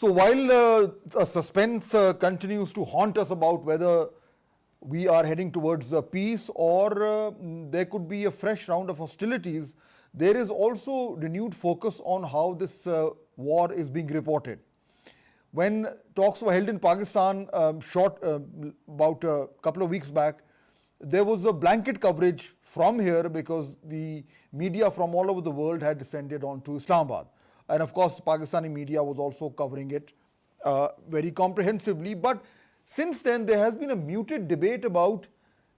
So while suspense continues to haunt us about whether we are heading towards peace or there could be a fresh round of hostilities, there is also renewed focus on how this war is being reported. When talks were held in Pakistan about a couple of weeks back, there was a blanket coverage from here because the media from all over the world had descended onto Islamabad. And of course, Pakistani media was also covering it very comprehensively. But since then, there has been a muted debate about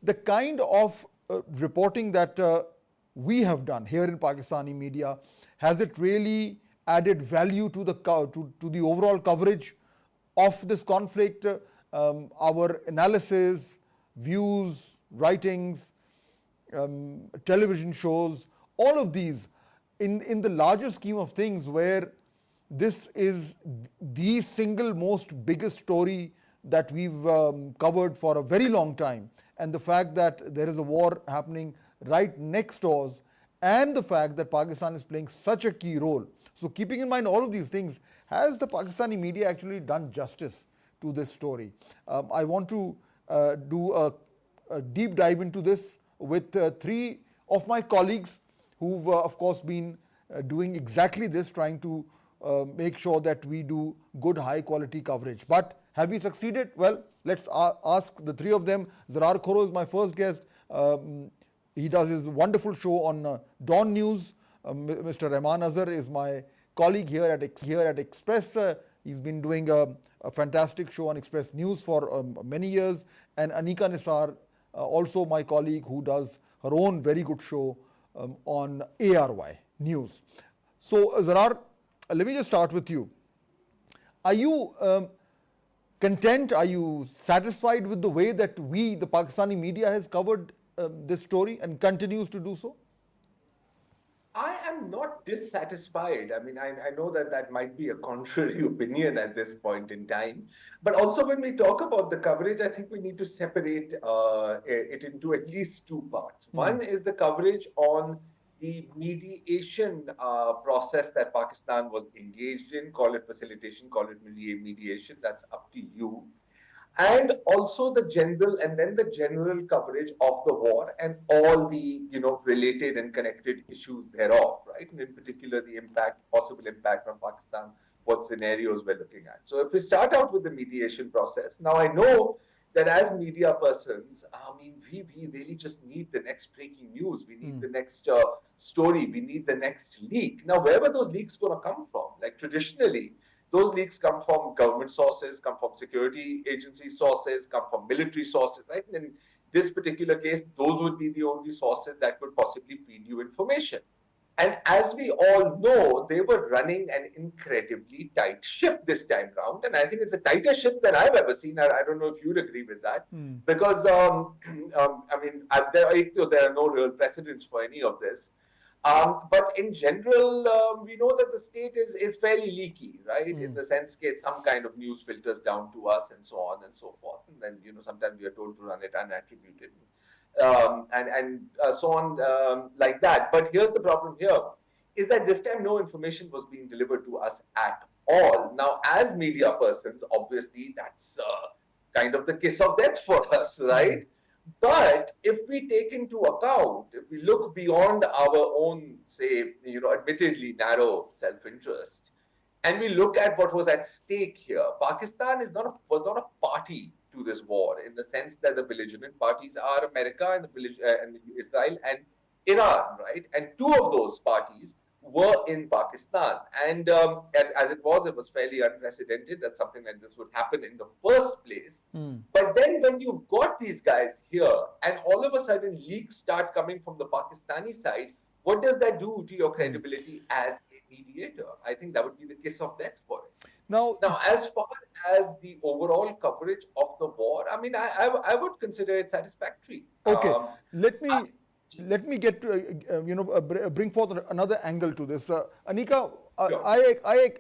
the kind of reporting that we have done here in Pakistani media. Has it really added value to the overall coverage of this conflict? Our analysis, views, writings, television shows, all of these in the larger scheme of things, where this is the single most biggest story that we've covered for a very long time, and the fact that there is a war happening right next door, and the fact that Pakistan is playing such a key role. So keeping in mind all of these things, has the Pakistani media actually done justice to this story? I want to do a deep dive into this with three of my colleagues who've of course been doing exactly this, trying to make sure that we do good high quality coverage. But have we succeeded? Well, let's ask the three of them. Zarrar Khuhro is my first guest. He does his wonderful show on Dawn News. Mr. Rehman Azhar is my colleague here at Express. He's been doing a fantastic show on Express News for many years. And Aniqa Nisar, also my colleague, who does her own very good show on ARY News. So Zarrar, let me just start with you. Are you content? Are you satisfied with the way that the Pakistani media has covered this story and continues to do so? I am not dissatisfied. I mean, I know that that might be a contrary opinion at this point in time. But also, when we talk about the coverage, I think we need to separate it into at least two parts. One is the coverage on the mediation process that Pakistan was engaged in. Call it facilitation, call it mediation. That's up to you. And also the general coverage of the war and all the related and connected issues thereof, right? And in particular the possible impact on Pakistan, what scenarios we're looking at. So if we start out with the mediation process, now I know that as media persons, I mean, we really just need the next breaking news. We need the next story. We need the next leak. Now, wherever those leaks going to come from, like traditionally, those leaks come from government sources, come from security agency sources, come from military sources, right? And in this particular case, those would be the only sources that could possibly feed you information. And as we all know, they were running an incredibly tight ship this time round. And I think it's a tighter ship than I've ever seen. I don't know if you'd agree with that. Because, I mean, there are no real precedents for any of this. But in general, we know that the state is fairly leaky, right? In the sense that some kind of news filters down to us and so on and so forth. And then, sometimes we are told to run it unattributed. And so on like that. But here's the problem here, is that this time no information was being delivered to us at all. Now, as media persons, obviously, that's kind of the kiss of death for us, right? But if we take into account, if we look beyond our own, say, admittedly narrow self-interest, and we look at what was at stake here, Pakistan was not a party to this war, in the sense that the belligerent parties are America and Israel and Iran, right? And two of those parties were in Pakistan. And as it was fairly unprecedented that something like this would happen in the first place. But then when you've got these guys here and all of a sudden leaks start coming from the Pakistani side, what does that do to your credibility as a mediator? I think that would be the kiss of death for it. Now, as far as the overall coverage of the war, I mean, I would consider it satisfactory. Okay, let me get to, bring forth another angle to this. Aniqa, sure.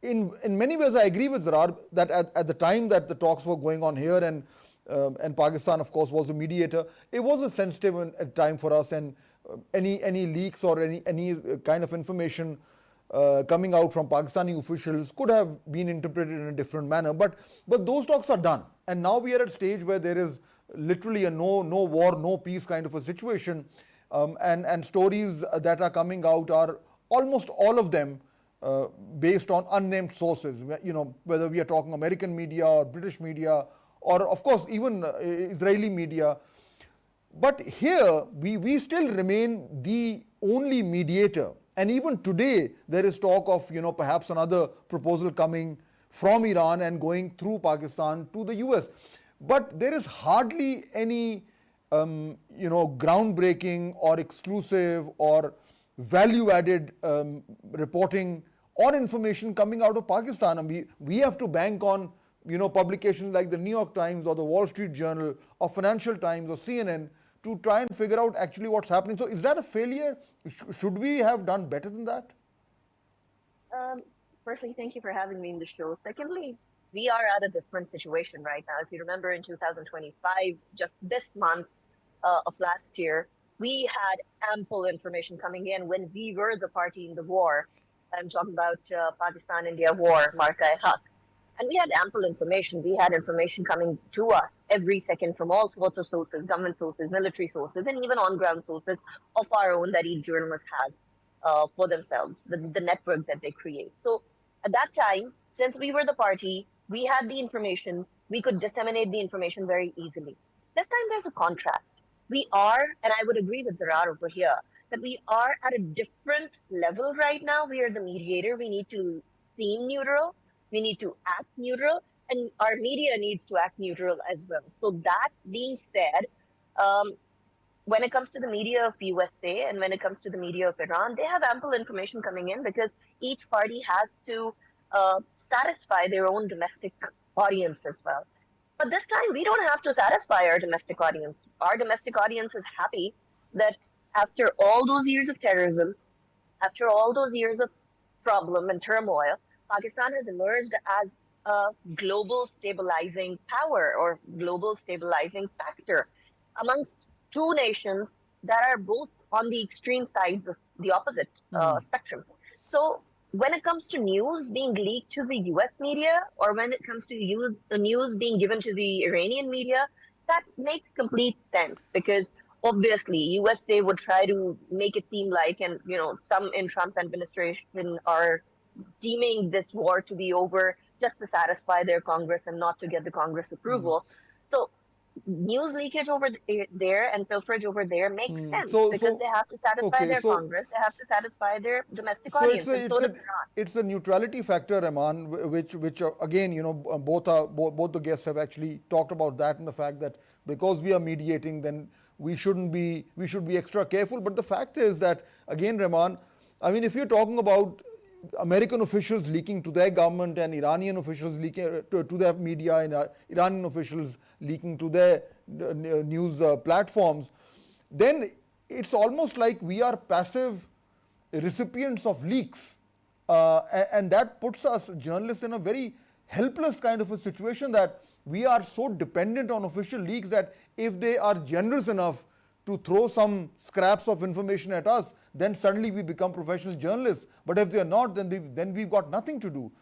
In many ways, I agree with Zarrar that at the time that the talks were going on here and Pakistan, of course, was the mediator, it was a sensitive time for us, and any leaks or any kind of information coming out from Pakistani officials could have been interpreted in a different manner. But those talks are done. And now we are at a stage where there is literally a no war, no peace kind of a situation. And stories that are coming out are almost all of them based on unnamed sources. You know, whether we are talking American media or British media or of course even Israeli media. But here we still remain the only mediator. And even today there is talk of, you know, perhaps another proposal coming from Iran and going through Pakistan to the US. But there is hardly any you know, groundbreaking or exclusive or value-added reporting or information coming out of Pakistan. And we have to bank on, you know, publications like the New York Times or the Wall Street Journal or Financial Times or CNN to try and figure out actually what's happening. So is that a failure? Should we have done better than that? Firstly, thank you for having me in the show. Secondly, we are at a different situation right now. If you remember in 2025, just this month of last year, we had ample information coming in when we were the party in the war. I'm talking about Pakistan-India war, Marka-e-Haq. And we had ample information. We had information coming to us every second from all sorts of sources, government sources, military sources, and even on-ground sources of our own that each journalist has for themselves, the network that they create. So at that time, since we were the party, we had the information, we could disseminate the information very easily. This time there's a contrast. We are, and I would agree with Zarrar over here, that we are at a different level right now. We are the mediator. We need to seem neutral. We need to act neutral, and our media needs to act neutral as well. So that being said, when it comes to the media of USA and when it comes to the media of Iran, they have ample information coming in because each party has to satisfy their own domestic audience as well. But this time, we don't have to satisfy our domestic audience. Our domestic audience is happy that after all those years of terrorism, after all those years of problem and turmoil, Pakistan has emerged as a global stabilizing power or global stabilizing factor amongst two nations that are both on the extreme sides of the opposite spectrum. So when it comes to news being leaked to the US media or when it comes to the news being given to the Iranian media, that makes complete sense because obviously USA would try to make it seem like, and you know, some in Trump administration are deeming this war to be over just to satisfy their Congress and not to get the Congress approval. So news leakage over there and pilferage over there makes sense because they have to satify their Congress, they have to satisfy their domestic audience, and so does Iran. It's a neutrality factor, Rehman, which again, you know, both the guests have actually talked about that and the fact that because we are mediating, then we should be extra careful. But the fact is that, again, Rehman, I mean, if you're talking about American officials leaking to their government and Iranian officials leaking to their media and Iranian officials leaking to their news platforms, then it's almost like we are passive recipients of leaks. And that puts us journalists in a very helpless kind of a situation that we are so dependent on official leaks that if they are generous enough to throw some scraps of information at us, then suddenly we become professional journalists. But if they are not, then we've got nothing to do.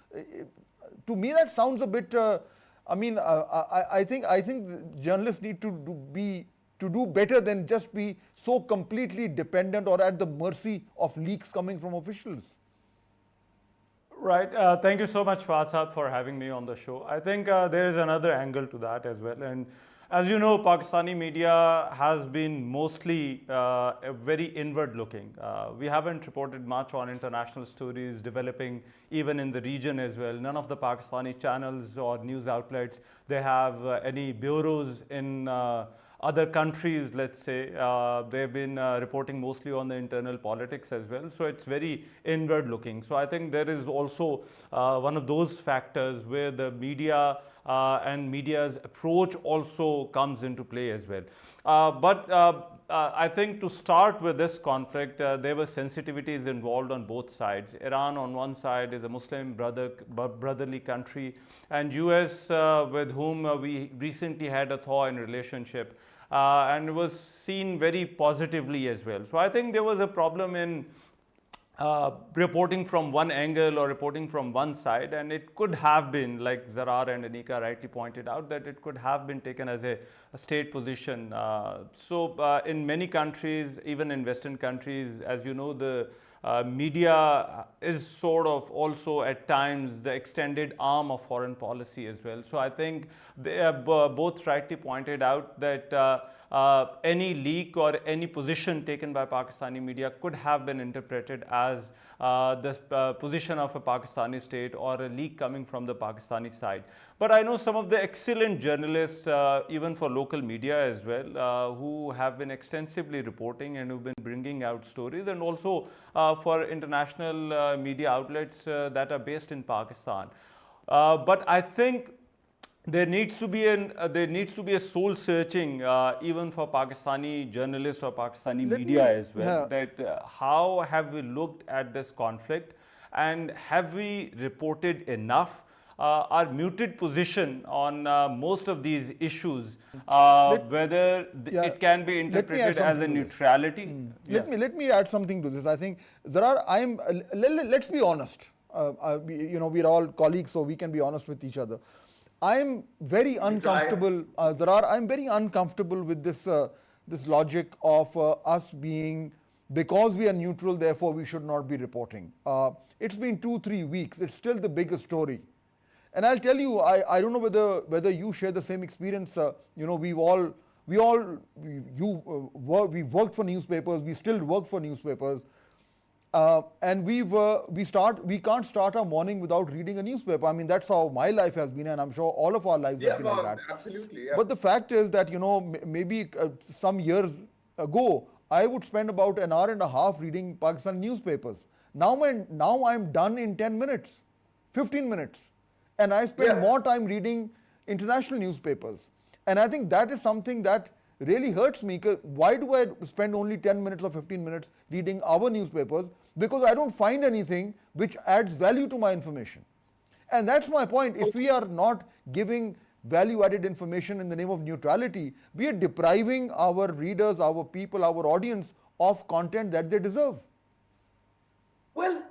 To me, that sounds a bit. I think journalists need to do better than just be so completely dependent or at the mercy of leaks coming from officials. Right. Thank you so much, Fahd, for having me on the show. I think there is another angle to that as well. And as you know, Pakistani media has been mostly very inward looking. We haven't reported much on international stories developing even in the region as well. None of the Pakistani channels or news outlets, they have any bureaus in other countries, let's say. They've been reporting mostly on the internal politics as well. So it's very inward looking. So I think there is also one of those factors where the media and media's approach also comes into play as well. I think to start with this conflict, there were sensitivities involved on both sides. Iran on one side is a Muslim brotherly country, and US with whom we recently had a thaw in relationship and was seen very positively as well. So I think there was a problem in reporting from one angle or reporting from one side, and it could have been, like Zarrar and Aniqa rightly pointed out, that it could have been taken as a state position. In many countries, even in Western countries, as you know, the media is sort of also at times the extended arm of foreign policy as well. So I think they have both rightly pointed out that any leak or any position taken by Pakistani media could have been interpreted as the position of a Pakistani state or a leak coming from the Pakistani side. But I know some of the excellent journalists, even for local media as well, who have been extensively reporting and who've been bringing out stories, and also for international media outlets that are based in Pakistan. But I think there needs to be a soul searching even for Pakistani journalists or Pakistani media as well. That how have we looked at this conflict, and have we reported enough? Our muted position on most of these issues, whether it can be interpreted as a neutrality. Let me add something to this. I think Zarrar, let's be honest. We're all colleagues, so we can be honest with each other. I'm very uncomfortable, Zarrar. I'm very uncomfortable with this logic of us being, because we are neutral, therefore we should not be reporting. It's been 2-3 weeks. It's still the biggest story. And I'll tell you, I don't know whether you share the same experience. We've worked for newspapers. We still work for newspapers. And we can't start our morning without reading a newspaper. I mean, that's how my life has been, and I'm sure all of our lives have been like that. Absolutely. Yeah. But the fact is that, maybe some years ago, I would spend about an hour and a half reading Pakistani newspapers. Now I'm done in 10 minutes, 15 minutes. And I spend more time reading international newspapers. And I think that is something that really hurts me. Why do I spend only 10 minutes or 15 minutes reading our newspapers? Because I don't find anything which adds value to my information. And that's my point. If we are not giving value-added information in the name of neutrality, we are depriving our readers, our people, our audience of content that they deserve. Well,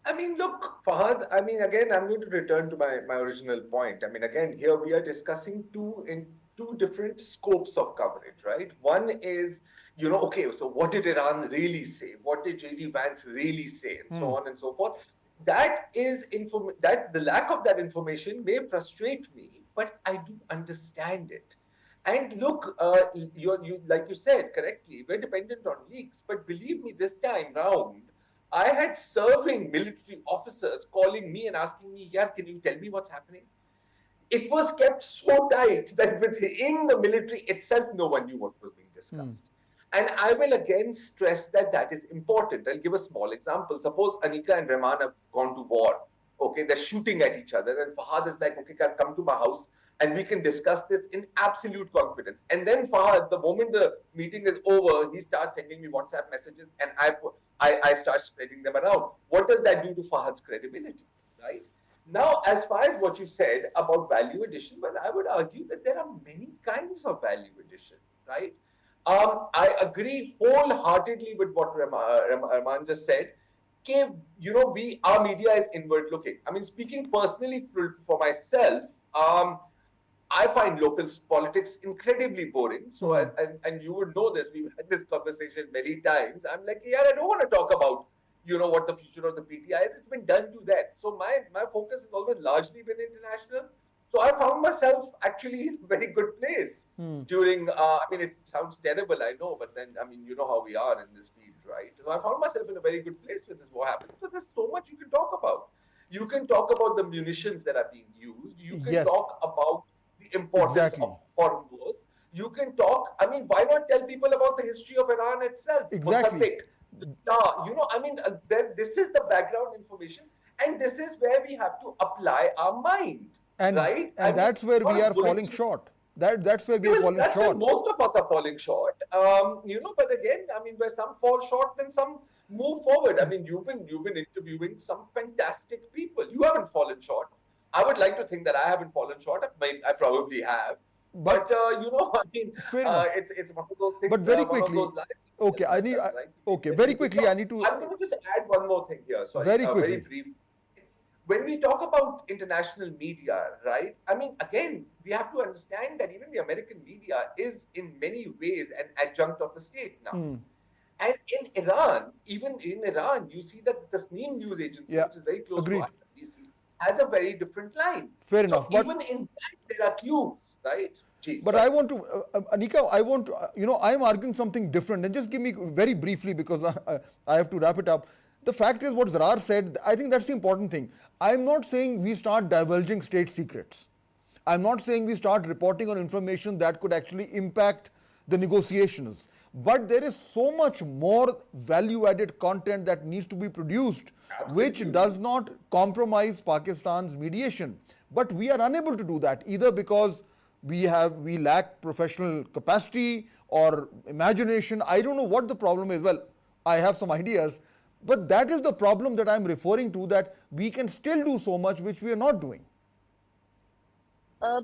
I mean, look, Fahd, again, I'm going to return to my original point. Again, here we are discussing two different scopes of coverage, right? One is, okay, so what did Iran really say? What did J.D. Vance really say? And so on and so forth. That is that the lack of that information may frustrate me, but I do understand it. And look, you like you said correctly, we're dependent on leaks. But believe me, this time round, I had serving military officers calling me and asking me, "Yeah, can you tell me what's happening?" It was kept so tight that within the military itself, no one knew what was being discussed. And I will again stress that is important. I'll give a small example. Suppose Aniqa and Rehman have gone to war. Okay, they're shooting at each other, and Fahd is like, "Okay, come to my house and we can discuss this in absolute confidence." And then Fahd, the moment the meeting is over, he starts sending me WhatsApp messages, and I start spreading them around. What does that do to Fahad's credibility, right? Now, as far as what you said about value addition, well, I would argue that there are many kinds of value addition, right? I agree wholeheartedly with what Rehman just said. Our media is inward looking. Speaking personally for myself, I find local politics incredibly boring. So, and you would know this, we've had this conversation many times. I'm like, yeah, I don't want to talk about, what the future of the PTI is. It's been done to that. So my focus has always largely been international. So I found myself actually in a very good place during, it sounds terrible, I know, but then, you know how we are in this field, right? So I found myself in a very good place when this war happened, because there's so much you can talk about. You can talk about the munitions that are being used. You can talk about the importance of foreign wars. You can talk, why not tell people about the history of Iran itself? Exactly. This is the background information, and this is where we have to apply our mind. Right? And that's where we are falling short. That's where we are falling short. Where most of us are falling short. But again, where some fall short, then some move forward. You've been interviewing some fantastic people. You haven't fallen short. I would like to think that I haven't fallen short. I probably have. But I mean, fair enough. it's one of those things. But very One of quickly, those lives. okay, Right? okay, very quickly, I need to, I'm going to just add one more thing here. Sorry, very very quickly. brief. When we talk about international media, right? I mean, again, we have to understand that even the American media is in many ways an adjunct of the state now. And in Iran, even in Iran, you see that the Tasneem news agency, Yeah, which is very close to agreed. IRGC, has a very different line. Fair So enough. even in that, there are clues, right? Gee, But sorry. I want to, Aniqa, I want to, I'm arguing something different. And just give me very briefly, because I have to wrap it up. The fact is, what Zarrar said, I think that's the important thing. I'm not saying we start divulging state secrets. I'm not saying we start reporting on information that could actually impact the negotiations. But there is so much more value added content that needs to be produced, which Absolutely. does not compromise Pakistan's mediation. But we are unable to do that, either because we lack professional capacity or imagination. I don't know what the problem is. Well, I have some ideas, but that is the problem that I'm referring to, that we can still do so much which we are not doing. Uh,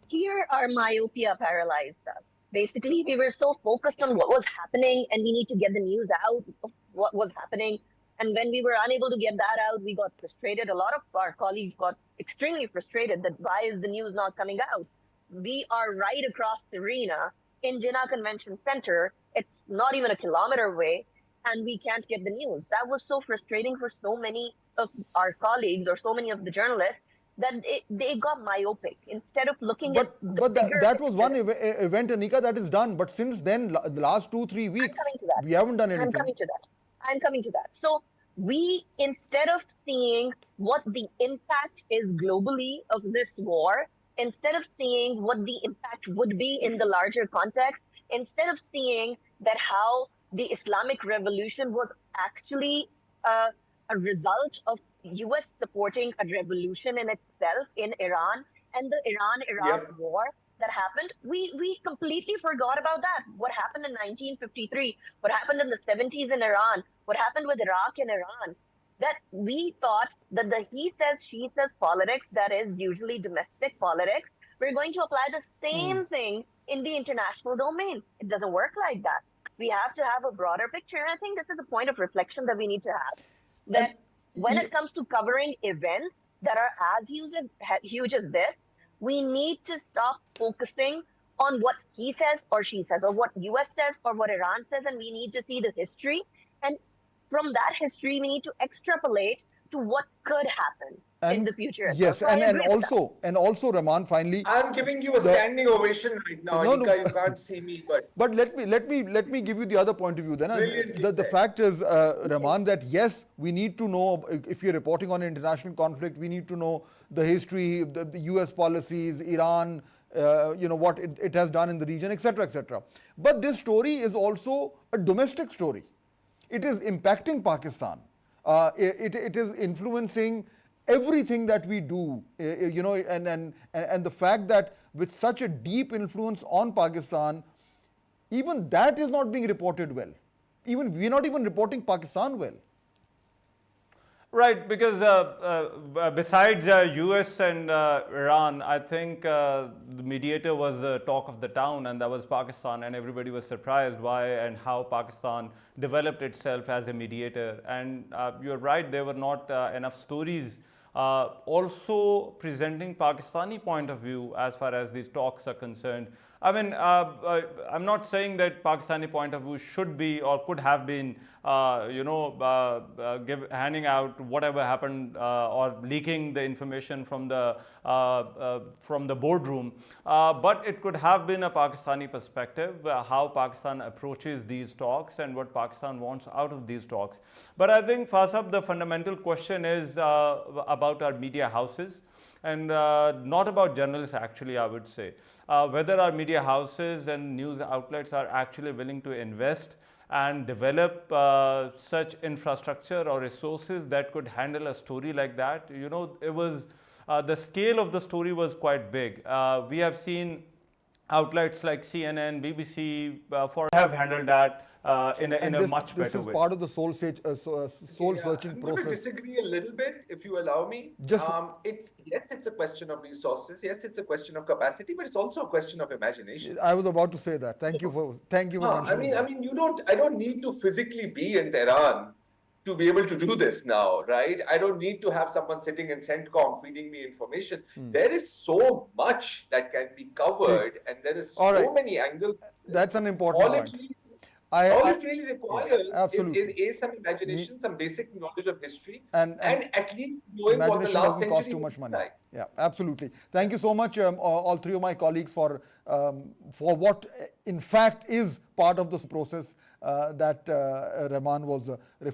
Here, our myopia paralyzed us. Basically, we were so focused on what was happening, and we need to get the news out of what was happening. And when we were unable to get that out, we got frustrated. A lot of our colleagues got extremely frustrated that why is the news not coming out? We are right across Serena in Jinnah Convention Center. It's not even a kilometer away, and we can't get the news. That was so frustrating for so many of our colleagues or so many of the journalists that they got myopic instead of looking at the bigger That was one picture. event, Anika, that is done. But since then, the last 2-3 I'm weeks, coming to that. we haven't done I'm anything. coming to that. I'm coming to that. So we, instead of seeing what the impact is globally of this war, instead of seeing what the impact would be in the larger context, instead of seeing that how the Islamic Revolution was actually a result of US supporting a revolution in itself in Iran and the Iran-Iraq Yep. war that happened, we completely forgot about that. What happened in 1953, what happened in the 70s in Iran, what happened with Iraq and Iran, that we thought that the he says, she says politics, that is usually domestic politics, we're going to apply the same thing in the international domain. It doesn't work like that. We have to have a broader picture. And I think this is a point of reflection that we need to have. That when it comes to covering events that are as huge as this, we need to stop focusing on what he says or she says or what US says or what Iran says, and we need to see the history. And from that history, we need to extrapolate to what could happen in the future as well. Yes, So I agree with that. and also, Rehman, finally, I'm giving you a standing ovation right now, No, Aniqa. no. You can't see me, but but let me give you the other point of view. Then brilliantly the said. fact is, Rehman, that yes, we need to know, if you're reporting on international conflict, we need to know the history, the US policies, Iran, what it has done in the region, etc., etc. But this story is also a domestic story. It is impacting Pakistan. It is influencing everything that we do, and the fact that with such a deep influence on Pakistan, even that is not being reported well. Even we're not even reporting Pakistan well. Right, because besides US and Iran, I think the mediator was the talk of the town, and that was Pakistan, and everybody was surprised why and how Pakistan developed itself as a mediator. And you're right, there were not enough stories also presenting Pakistani point of view as far as these talks are concerned. I mean, I'm not saying that Pakistani point of view should be or could have been, handing out whatever happened or leaking the information from the boardroom, but it could have been a Pakistani perspective, how Pakistan approaches these talks and what Pakistan wants out of these talks. But I think, Fasab, the fundamental question is about our media houses. And not about journalists, actually, I would say. Whether our media houses and news outlets are actually willing to invest and develop such infrastructure or resources that could handle a story like that. You know, it was the scale of the story was quite big. We have seen outlets like CNN, BBC have handled that. in And a much this better is way. part of the soul searching I'm going to process. disagree a little bit, if you allow me. Just It's yes, it's a question of resources. Yes, it's a question of capacity, but it's also a question of imagination. I was about to say that. Thank you for mentioning that. I don't need to physically be in Tehran to be able to do this now, right? I don't need to have someone sitting in CENTCOM feeding me information. There is so much that can be See, covered, and there is all right, so many angles to this. that's an important All it point. really, all I it really yeah, requires is absolutely. A, some imagination, some basic knowledge of history, And and at least knowing what the imagination last doesn't cost century too would much be money. like. Yeah, absolutely. Thank you so much, all three of my colleagues, for what in fact is part of this process that Rehman was referring